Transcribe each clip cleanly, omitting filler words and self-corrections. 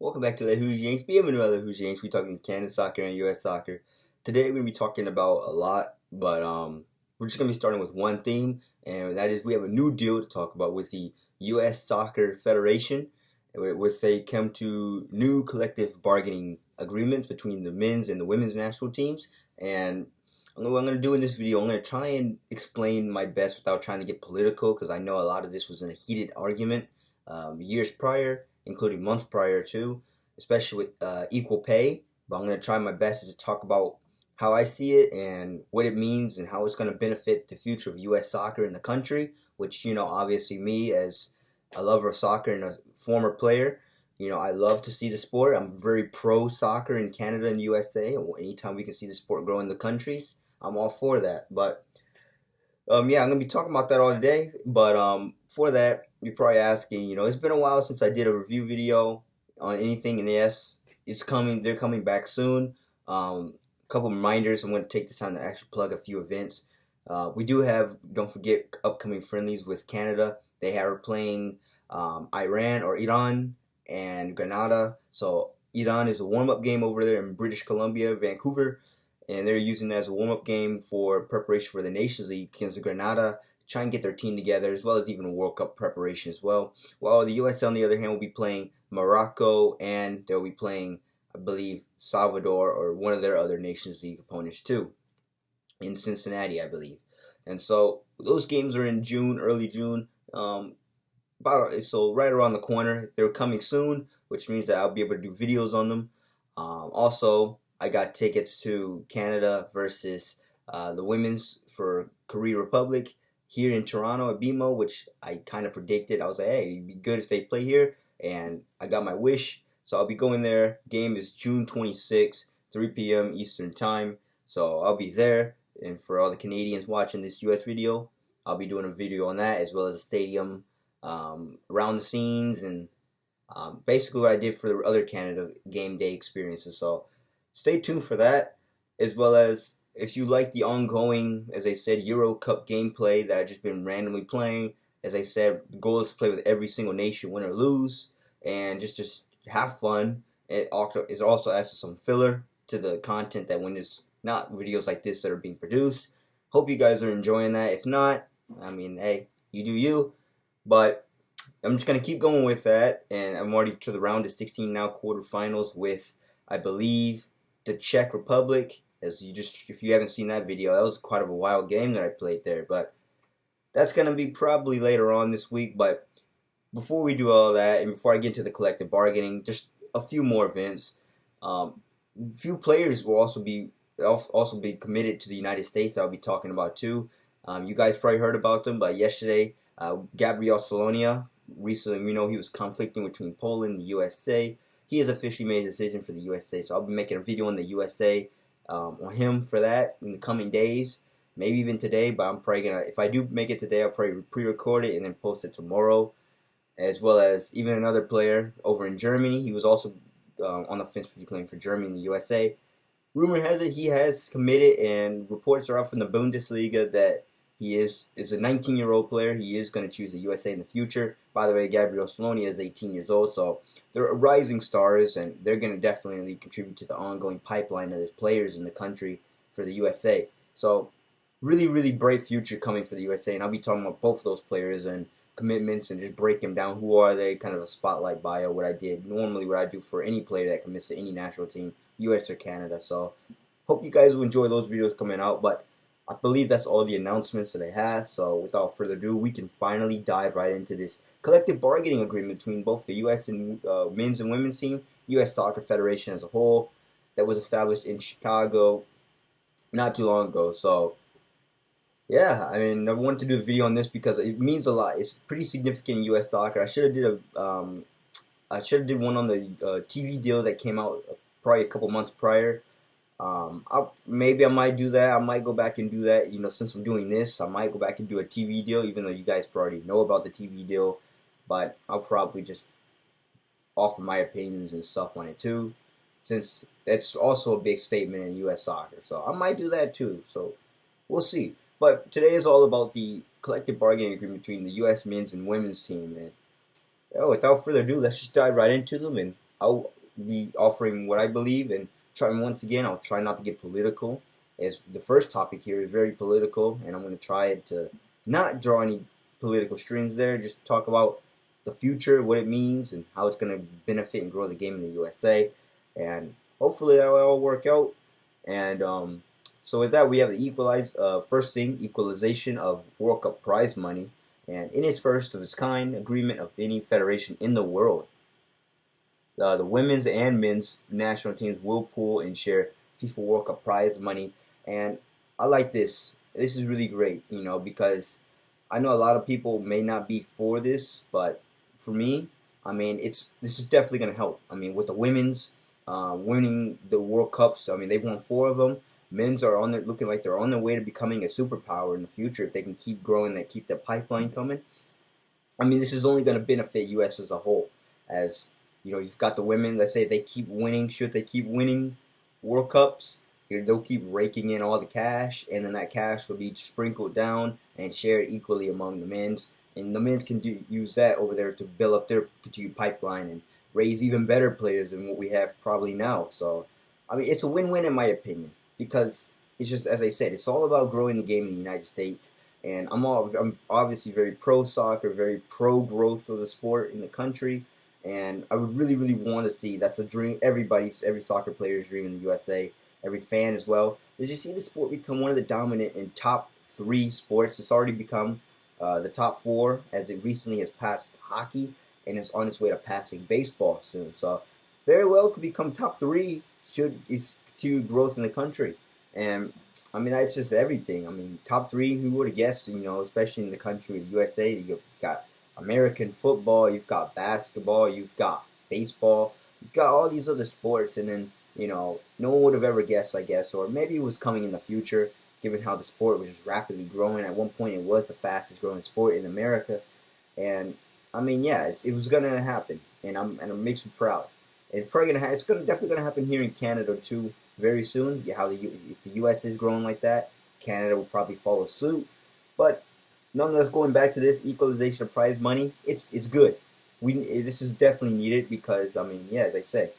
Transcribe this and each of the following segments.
Welcome back to the Who's Yanks. Bienvenue a the Who's Yanks. We're talking Canada soccer and U.S. soccer. Today we're going to be talking about a lot, but we're just going to be starting with one theme, and that is we have a new deal to talk about with the U.S. Soccer Federation, which they come to new collective bargaining agreements between the men's and the women's national teams. And what I'm going to do in this video, I'm going to try and explain my best without trying to get political, because I know a lot of this was in a heated argument years prior, including months prior too, especially with equal pay. But I'm going to try my best to talk about how I see it and what it means and how it's going to benefit the future of U.S. soccer in the country, which, obviously me as a lover of soccer and a former player, I love to see the sport. I'm very pro soccer in Canada and USA. Anytime we can see the sport grow in the countries, I'm all for that. But yeah, I'm gonna be talking about that all today. But for that, you're probably asking, it's been a while since I did a review video on anything, and yes, it's coming. They're coming back soon. Couple reminders. I'm gonna take this time to actually plug a few events. We do have, don't forget, upcoming friendlies with Canada. They are playing Iran and Grenada. So Iran is a warm-up game over there in British Columbia, Vancouver, and they're using it as a warm-up game for preparation for the Nations League against Grenada, try and get their team together, as well as even a World Cup preparation as well. While the U.S., on the other hand, will be playing Morocco, and they'll be playing, I believe, Salvador or one of their other Nations League opponents too, in Cincinnati, I believe. And so those games are in June, early June, so right around the corner. They're coming soon, which means that I'll be able to do videos on them. Also, I got tickets to Canada versus the women's for Korea Republic here in Toronto at BMO, which I kind of predicted. I was like, hey, it'd be good if they play here, and I got my wish. So I'll be going there. Game is June 26th, 3 p.m. Eastern Time. So I'll be there. And for all the Canadians watching this U.S. video, I'll be doing a video on that, as well as a stadium around the scenes, and basically what I did for the other Canada game day experiences. So stay tuned for that, as well as if you like the ongoing, as I said, Euro Cup gameplay that I've just been randomly playing. As I said, the goal is to play with every single nation, win or lose, and just have fun. It also adds some filler to the content that when there's not videos like this that are being produced. Hope you guys are enjoying that. If not, I mean, hey, you do you. But I'm just going to keep going with that, and I'm already to the round of 16 now, quarterfinals with, I believe, the Czech Republic. If you haven't seen that video, that was quite of a wild game that I played there, but that's going to be probably later on this week. But before we do all that, and before I get into the collective bargaining, just a few more events. Few players will also be committed to the United States. I'll be talking about too. You guys probably heard about them, but yesterday, Gabriel Solonia, recently we know he was conflicting between Poland and the USA. He has officially made a decision for the USA, so I'll be making a video on the USA on him for that in the coming days, maybe even today. But I'm probably gonna, if I do make it today, I'll probably pre-record it and then post it tomorrow. As well as even another player over in Germany. He was also on the fence between playing for Germany and the USA. Rumor has it he has committed, and reports are out from the Bundesliga that he is a 19-year-old player. He is going to choose the USA in the future. By the way, Gabriel Solonia is 18 years old, so they're rising stars, and they're going to definitely contribute to the ongoing pipeline of players in the country for the USA. So really, really bright future coming for the USA, and I'll be talking about both of those players and commitments and just break them down. Who are they? Kind of a spotlight bio, what I do for any player that commits to any national team, US or Canada. So hope you guys will enjoy those videos coming out, but I believe that's all the announcements that I have. So without further ado, we can finally dive right into this collective bargaining agreement between both the U.S. and men's and women's team, U.S. Soccer Federation as a whole, that was established in Chicago not too long ago. So yeah, I mean, I wanted to do a video on this because it means a lot. It's pretty significant in U.S. soccer. I should have did one on the TV deal that came out probably a couple months prior. Maybe I might do that. I might go back and do that. Since I'm doing this, I might go back and do a TV deal, even though you guys already know about the TV deal. But I'll probably just offer my opinions and stuff on it too, since it's also a big statement in U.S. soccer. So I might do that too. So we'll see. But today is all about the collective bargaining agreement between the U.S. men's and women's team. And without further ado, let's just dive right into them and I'll be offering what I believe, and once again, I'll try not to get political. As the first topic here is very political, and I'm going to try to not draw any political strings there. Just talk about the future, what it means, and how it's going to benefit and grow the game in the USA. And hopefully that will all work out. And so with that, we have the first thing, equalization of World Cup prize money, and in its first of its kind agreement of any federation in the world. The women's and men's national teams will pool and share FIFA World Cup prize money, and I like this. This is really great, because I know a lot of people may not be for this, but for me, I mean, this is definitely going to help. I mean, with the women's winning the World Cups, I mean, they've won 4 of them. Men's are looking like they're on their way to becoming a superpower in the future if they can keep growing, that keep that pipeline coming. I mean, this is only going to benefit U.S. as a whole, as you've got the women. Let's say they keep winning. Should they keep winning World Cups, they'll keep raking in all the cash, and then that cash will be sprinkled down and shared equally among the men's. And the men's can use that over there to build up their continued pipeline and raise even better players than what we have probably now. So, I mean, it's a win-win in my opinion, because it's just, as I said, it's all about growing the game in the United States. And I'm obviously very pro soccer, very pro growth of the sport in the country. And I would really, really want to see, that's a dream, every soccer player's dream in the USA, every fan as well, is to see the sport become one of the dominant and top 3 sports. It's already become the top 4, as it recently has passed hockey, and is on its way to passing baseball soon. So very well could become top 3 should it's continue growth in the country. And I mean, that's just everything. I mean, top 3, who would have guessed, especially in the country of the USA, you've got American football, you've got basketball, you've got baseball, you've got all these other sports, and then, no one would have ever guessed, I guess, or maybe it was coming in the future, given how the sport was just rapidly growing. At one point, it was the fastest growing sport in America, and I mean, yeah, it was gonna happen, and it makes me proud. It's probably definitely gonna happen here in Canada too, very soon. If the U.S. is growing like that, Canada will probably follow suit, but nonetheless, going back to this equalization of prize money, it's good. This is definitely needed because, I mean, yeah, as I said,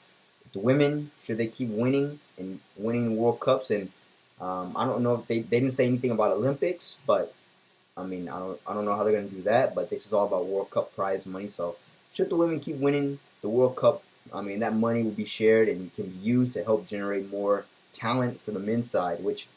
if the women, should they keep winning and winning World Cups, and I don't know if they didn't say anything about Olympics, but I mean, I don't know how they're gonna do that. But this is all about World Cup prize money. So should the women keep winning the World Cup, I mean, that money will be shared and can be used to help generate more talent for the men's side. Which,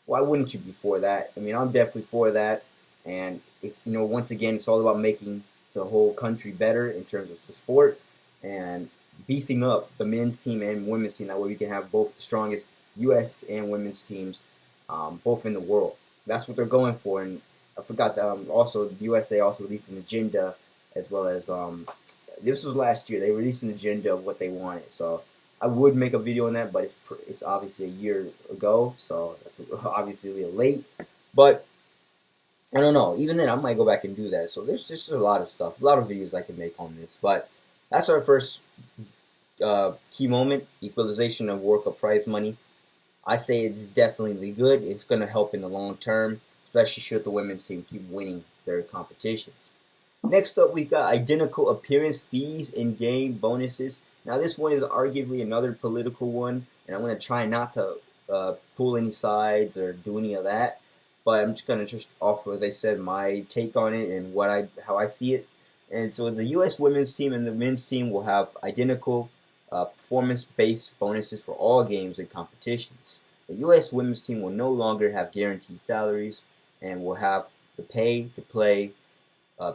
why wouldn't you be for that? I mean, I'm definitely for that. And if once again, it's all about making the whole country better in terms of the sport and beefing up the men's team and women's team. That way we can have both the strongest U.S. and women's teams, both in the world. That's what they're going for. And I forgot that also the USA also released an agenda, as well as this was last year. They released an agenda of what they wanted. So I would make a video on that, but it's obviously a year ago, so that's obviously a little late. But I don't know. Even then, I might go back and do that. So there's just a lot of stuff, a lot of videos I can make on this. But that's our first key moment, equalization of World Cup prize money. I say it's definitely good. It's going to help in the long term, especially should the women's team keep winning their competitions. Next up, we got identical appearance fees and game bonuses. Now, this one is arguably another political one, and I'm going to try not to pull any sides or do any of that. But I'm just gonna offer, as I said, my take on it and how I see it. And so the U.S. women's team and the men's team will have identical performance-based bonuses for all games and competitions. The U.S. women's team will no longer have guaranteed salaries and will have the pay-to-play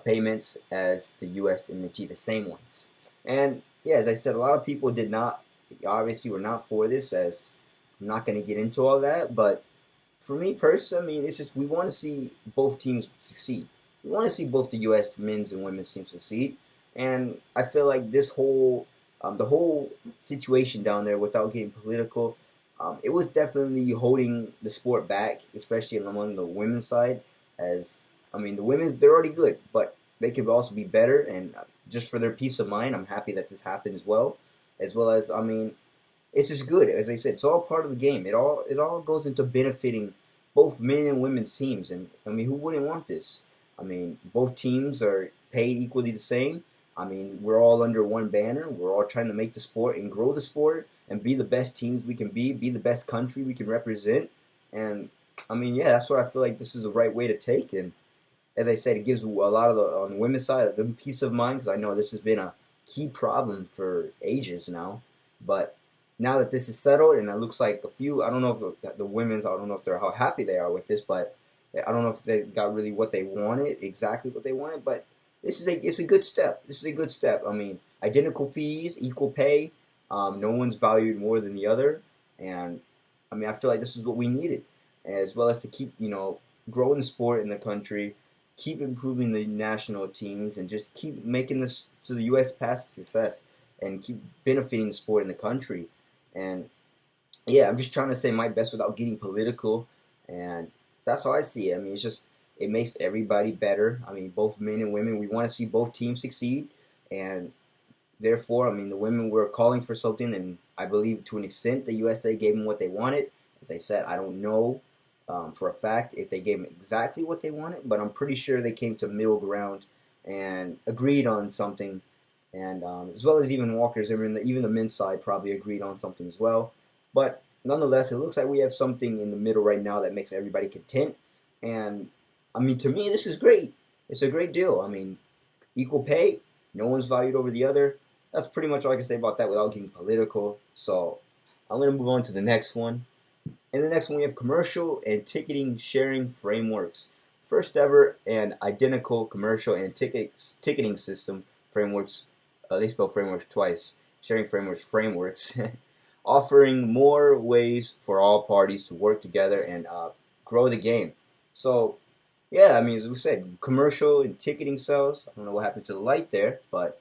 payments as the U.S. and the same ones. And yeah, as I said, a lot of people obviously were not for this, as I'm not going to get into all that, but for me personally, I mean, it's just we want to see both teams succeed. We want to see both the U.S. men's and women's teams succeed, and I feel like this the whole situation down there, without getting political, it was definitely holding the sport back, especially among the women's side. As I mean, the women, they're already good, but they could also be better. And just for their peace of mind, I'm happy that this happened as well. As well as, I mean, it's just good. As I said, it's all part of the game. It all goes into benefiting both men and women's teams. And I mean, who wouldn't want this? I mean, both teams are paid equally the same. I mean, we're all under one banner. We're all trying to make the sport and grow the sport and be the best teams we can be the best country we can represent. And I mean, yeah, that's what I feel like this is the right way to take. And as I said, it gives a lot of on the women's side them peace of mind because I know this has been a key problem for ages now. But now that this is settled, and it looks like a few, I don't know if the women's, I don't know if they're how happy they are with this, but I don't know if they got really what they wanted, exactly what they wanted. But it's a good step. This is a good step. I mean, identical fees, equal pay. No one's valued more than the other, and I mean, I feel like this is what we needed, as well as to keep growing the sport in the country, keep improving the national teams, and just keep making this to the U.S. past success, and keep benefiting the sport in the country. And yeah, I'm just trying to say my best without getting political, and that's how I see it. I mean, it makes everybody better. I mean, both men and women, we want to see both teams succeed, and therefore, I mean, the women were calling for something, and I believe to an extent the USA gave them what they wanted. As I said, I don't know for a fact if they gave them exactly what they wanted, but I'm pretty sure they came to middle ground and agreed on something. And as well as even Walker Zimmerman, even the men's side probably agreed on something as well. But nonetheless, it looks like we have something in the middle right now that makes everybody content. And I mean, to me, this is great. It's a great deal. I mean, equal pay, no one's valued over the other. That's pretty much all I can say about that without getting political. So I'm going to move on to the next one. In the next one, we have commercial and ticketing sharing frameworks. First ever and identical commercial and ticketing system frameworks. They spell frameworks twice. Sharing frameworks. Offering more ways for all parties to work together and grow the game. So, yeah, I mean, as we said, commercial and ticketing sales. I don't know what happened to the light there, but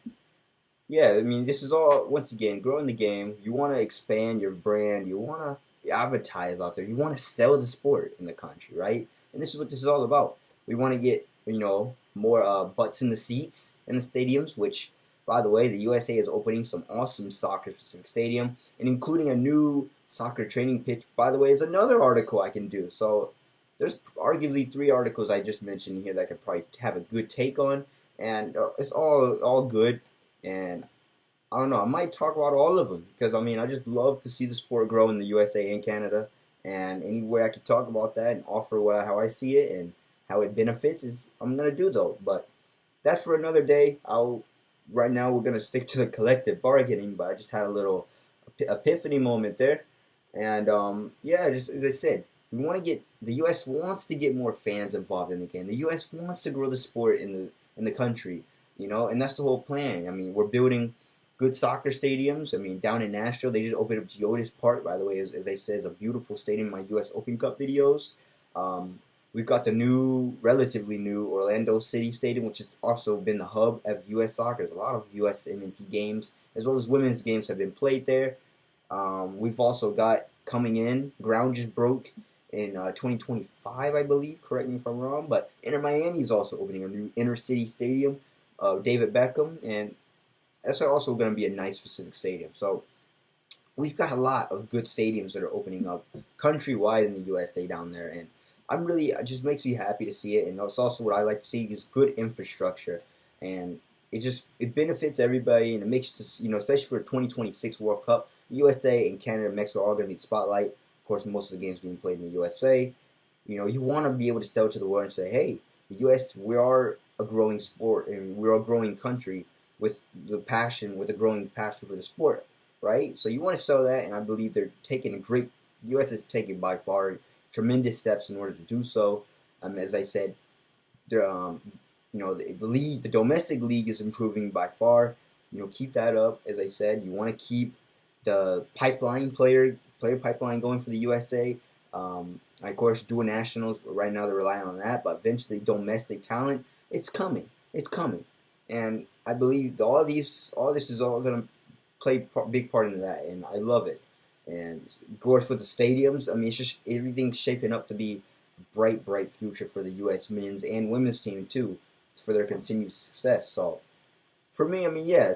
yeah, I mean, this is all, once again, growing the game. You want to expand your brand. You want to advertise out there. You want to sell the sport in the country, right? And this is what this is all about. We want to get, more butts in the seats in the stadiums, which, by the way, the USA is opening some awesome soccer-specific stadium, and including a new soccer training pitch, by the way, is another article I can do. So there's arguably 3 articles I just mentioned here that I could probably have a good take on, and it's all good. And I don't know, I might talk about all of them because I mean I just love to see the sport grow in the USA and Canada, and anywhere I can talk about that and offer how I see it and how it benefits is I'm gonna do though. But that's for another day. Right now we're gonna stick to the collective bargaining, but I just had a little epiphany moment there, and yeah, just as I said, the U.S. wants to get more fans involved in the game. The U.S. wants to grow the sport in the country. And that's the whole plan. I mean, we're building good soccer stadiums. I mean, down in Nashville, they just opened up Geodis Park, by the way, as I said, it's a beautiful stadium in my U.S. Open Cup videos. We've got the relatively new Orlando City Stadium, which has also been the hub of U.S. soccer. There's a lot of U.S. M&T games, as well as women's games have been played there. We've also got coming in, ground just broke in 2025, I believe. Correct me if I'm wrong, but Inter Miami is also opening a new inner city stadium. David Beckham, and that's also going to be a nice specific stadium. So we've got a lot of good stadiums that are opening up countrywide in the USA down there, and it just makes me happy to see it. And that's also what I like to see is good infrastructure, and it benefits everybody, and it makes this, especially for the 2026 World Cup, USA and Canada and Mexico are all going to be the spotlight. Of course, most of the games being played in the USA. You want to be able to tell to the world and say, hey, the U.S., we are a growing sport, and we're a growing country with a growing passion for the sport, right? So you want to sell that, and I believe they're taking the U.S. is taking by far tremendous steps in order to do so. As I said, the domestic league is improving by far. Keep that up. As I said, you want to keep the player pipeline going for the USA. Of course, dual nationals, right now they're relying on that, but eventually domestic talent, it's coming. It's coming. And I believe all this is all going to play a big part in that, and I love it. And of course, with the stadiums, I mean, it's just everything's shaping up to be a bright, bright future for the U.S. men's and women's team, too, for their continued success. So, for me, I mean, yeah,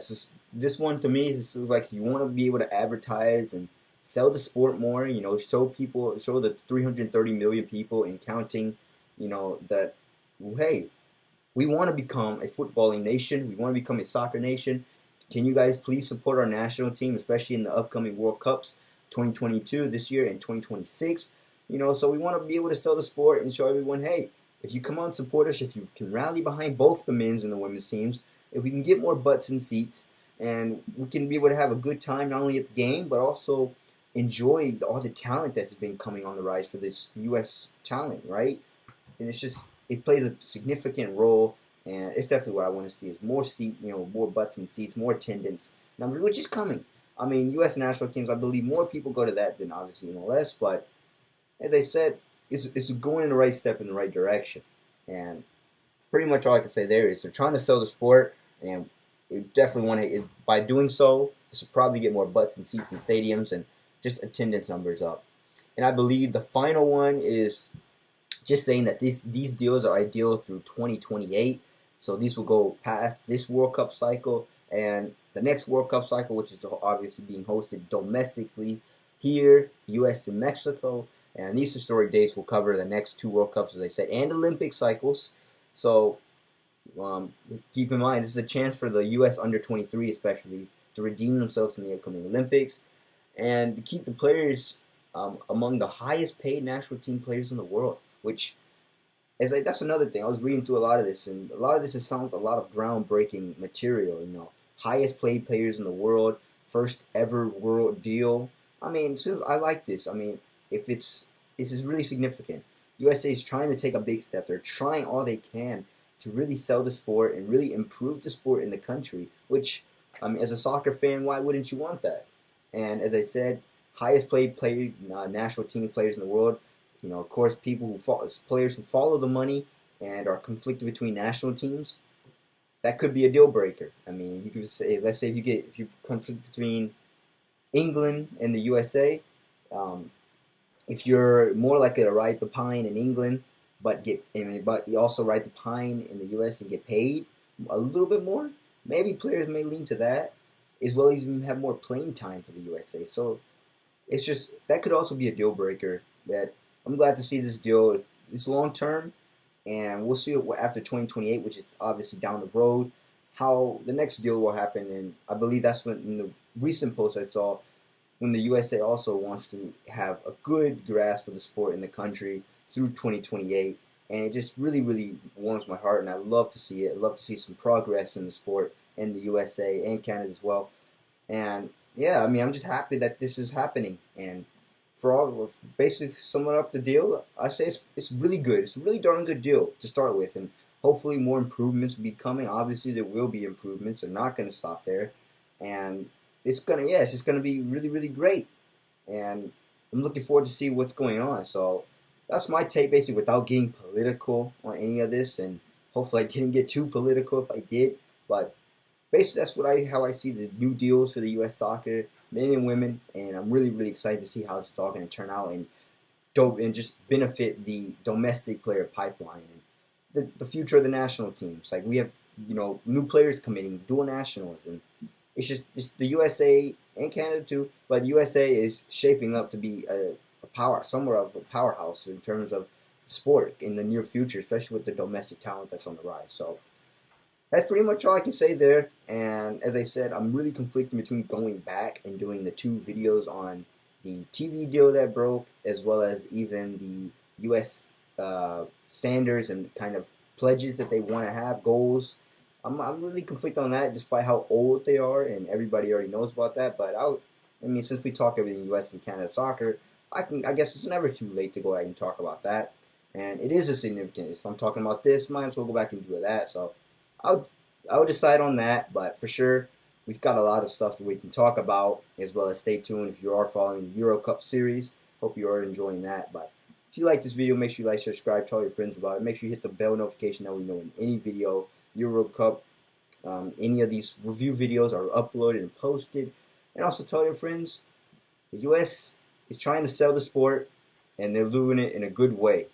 this one to me, this is like you want to be able to advertise and sell the sport more, show the 330 million people and counting, that, hey, we want to become a footballing nation. We want to become a soccer nation. Can you guys please support our national team, especially in the upcoming World Cups, 2022 this year and 2026? So we want to be able to sell the sport and show everyone, hey, if you come out and support us, if you can rally behind both the men's and the women's teams, if we can get more butts in seats, and we can be able to have a good time not only at the game but also enjoy all the talent that's been coming on the rise for this U.S. talent, right? And it plays a significant role, and it's definitely what I want to see is more butts in seats, more attendance numbers, which is coming. I mean, U.S. national teams, I believe more people go to that than obviously MLS, but as I said, it's going in the right step in the right direction, and pretty much all I can say there is they're trying to sell the sport, and you definitely want to, by doing so, this will probably get more butts and seats in stadiums and just attendance numbers up. And I believe the final one is just saying that these deals are ideal through 2028. So these will go past this World Cup cycle and the next World Cup cycle, which is obviously being hosted domestically here, U.S. and Mexico. And these historic dates will cover the next two World Cups, as I said, and Olympic cycles. So keep in mind, this is a chance for the U.S. under 23 especially to redeem themselves in the upcoming Olympics and to keep the players among the highest paid national team players in the world, which that's another thing. I was reading through a lot of this, and a lot of this sounds a lot of groundbreaking material. Highest paid players in the world, first ever world deal. I mean, so I like this. I mean, this is really significant. USA is trying to take a big step. They're trying all they can to really sell the sport and really improve the sport in the country. Which, as a soccer fan, why wouldn't you want that? And as I said, highest paid national team players in the world. Of course, players who follow the money and are conflicted between national teams. That could be a deal breaker. I mean, you could say, let's say if you conflict between England and the USA, if you're more likely to ride the pine in England, but you also ride the pine in the US and get paid a little bit more, maybe players may lean to that, as well as even have more playing time for the USA. So that could also be a deal breaker. That I'm glad to see this deal. It's long term, and we'll see after 2028, which is obviously down the road, how the next deal will happen. And I believe that's when, in the recent post I saw, when the USA also wants to have a good grasp of the sport in the country through 2028. And it just really, really warms my heart, and I love to see it. I love to see some progress in the sport in the USA and Canada as well. And yeah, I mean, I'm just happy that this is happening. And basically summing up the deal, I say it's really good. It's a really darn good deal to start with, and hopefully more improvements will be coming. Obviously, there will be improvements. They're not going to stop there, and it's just gonna be really, really great. And I'm looking forward to see what's going on. So that's my take, basically, without getting political on any of this, and hopefully I didn't get too political if I did, but basically that's how I see the new deals for the U.S. soccer, men and women, and I'm really, really excited to see how it's all going to turn out and just benefit the domestic player pipeline and the future of the national teams. Like, we have new players committing, dual nationals, and it's the USA and Canada too, but the USA is shaping up to be somewhat of a powerhouse in terms of sport in the near future, especially with the domestic talent that's on the rise. So that's pretty much all I can say there. And as I said, I'm really conflicted between going back and doing the two videos on the TV deal that broke, as well as even the U.S. Standards and kind of pledges that they want to have, goals. I'm really conflicted on that, despite how old they are, and everybody already knows about that. But since we talk everything U.S. and Canada soccer, I guess it's never too late to go ahead and talk about that. And it is a significant. If I'm talking about this, might as well go back and do that. So I would decide on that. But for sure, we've got a lot of stuff that we can talk about, as well as stay tuned if you are following the Euro Cup series. Hope you are enjoying that. But if you like this video, make sure you like, subscribe, tell your friends about it. Make sure you hit the bell notification that we know when any video, Euro Cup, any of these review videos are uploaded and posted. And also tell your friends, the U.S. is trying to sell the sport, and they're doing it in a good way.